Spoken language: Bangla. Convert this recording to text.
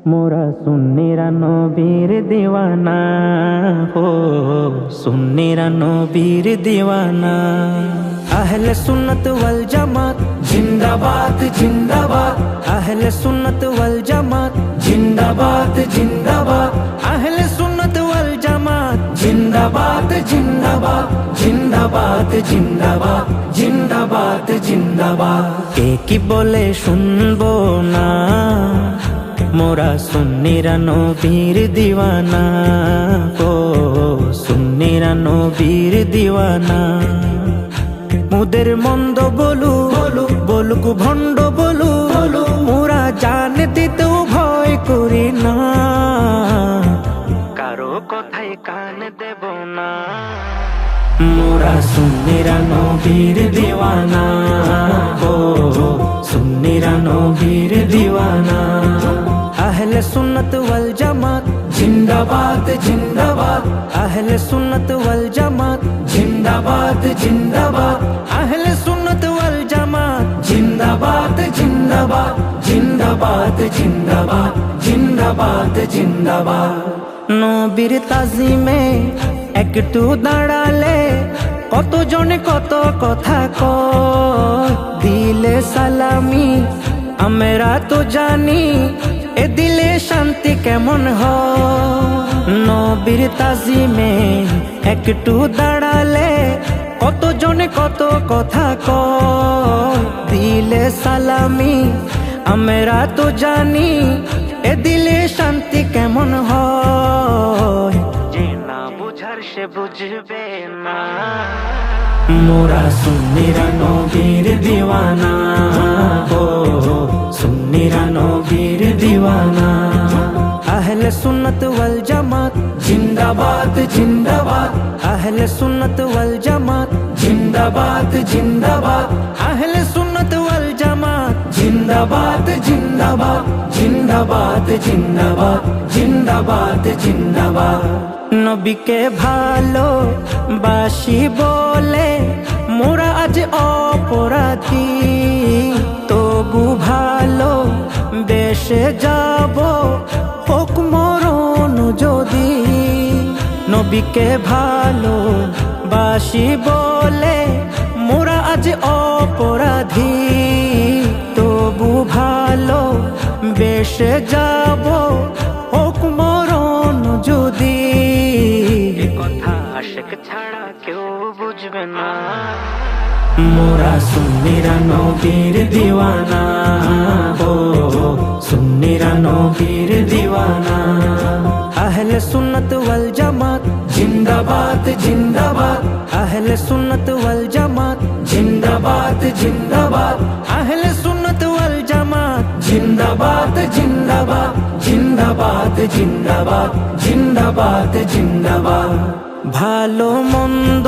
মোরা সুন্নিরা নবীর দিওয়ানা, हो সুন্নিরা নবীর দিওয়ানা। আহলে সুন্নত ওয়াল জামাত জিন্দাবাদ জিন্দাবাদ, আহলে সুন্নত ওয়াল জামাত জিন্দাবাদ জিন্দাবাদ, আহলে সুন্নত ওয়াল জামাত জিন্দাবাদ জিন্দাবাদ জিন্দাবাদ জিন্দাবাদ জিন্দাবাদ জিন্দাবাদ। কে কি বলে শুনবো না, মোরা সুন্নিরা নবীর দিওয়ানা, ও সুন্নিরা নবীর দিওয়ানা। মুদের মন্দ বলু বলু বলুক ভণ্ড বলু বলু, মোরা জান দিতেও ভয় করি না, কারো কথায় কান দেব না। মোরা সুন্নিরা নবীর দিওয়ানা, ও সুন্নিরা নবীর দিওয়ানা। আহলে সুন্নত ওয়াল জামাত জিন্দাবাদ জিন্দাবাদ, আহলে সুন্নত ওয়াল জামাত জিন্দাবাদ জিন্দাবাদ, আহলে সুন্নত ওয়াল জামাত জিন্দাবাদ জিন্দাবাদ জিন্দাবাদ জিন্দাবাদ জিন্দাবাদ জিন্দাবাদ। নবীর তাজিমে একটু দাঁড়ালে কত জনে কত কথা কয়, দিলে সালামি আমরা তো জানি, এ দিলে শান্তি কেমন হয়। নবীর তাজিমে একটু দাঁড়ালে কত জনে কত কথা কয়, দিলে সালামি আমরা তো জানি, এ দিলে শান্তি কেমন হয়। যে না বুঝার সে বুঝবে না, মোরা সুন্নিরা নবীর দিওয়ানা, ও সুন্নিরা নবীর দিওয়ানা। আহলে সুন্নত ওয়াল জামাত জিন্দাবাদ জিন্দাবাদ, আহলে সুন্নত ওয়াল জামাত জিন্দাবাদ জিন্দাবাদ, আহলে সুন্নত ওয়াল জামাত জিন্দাবাদ জিন্দাবাদ জিন্দাবাদ জিন্দাবাদ জিন্দাবাদ জিন্দাবাদ। নবীকে ভালো বাসি বলে মোরা আজ অপরাধী, তবু ভালো বেশে যাব হোক মরণ যদি। নবীকে ভালো বাসি বলে মোরা আজ অপরাধী, তবু ভালো বেশে যাব হোক মরণ যদি। এ কথা আশিক ছাড়া কেউ বুঝবে না, মোরা সুন্নিরা নবীর দিওয়ানা, ও সুন্নিরা নবীর দিওয়ানা। আহলে সুন্নত ওয়াল জামাত জিন্দাবাদ জিন্দাবাদ, আহলে সুন্নত ওয়াল জামাত জিন্দাবাদ জিন্দাবাদ, আহলে সুন্নত ওয়াল জামাত জিন্দাবাদ জিন্দাবাদ জিন্দাবাদ জিন্দাবাদ জিন্দাবাদ জিন্দাবাদ। ভালো মন্দ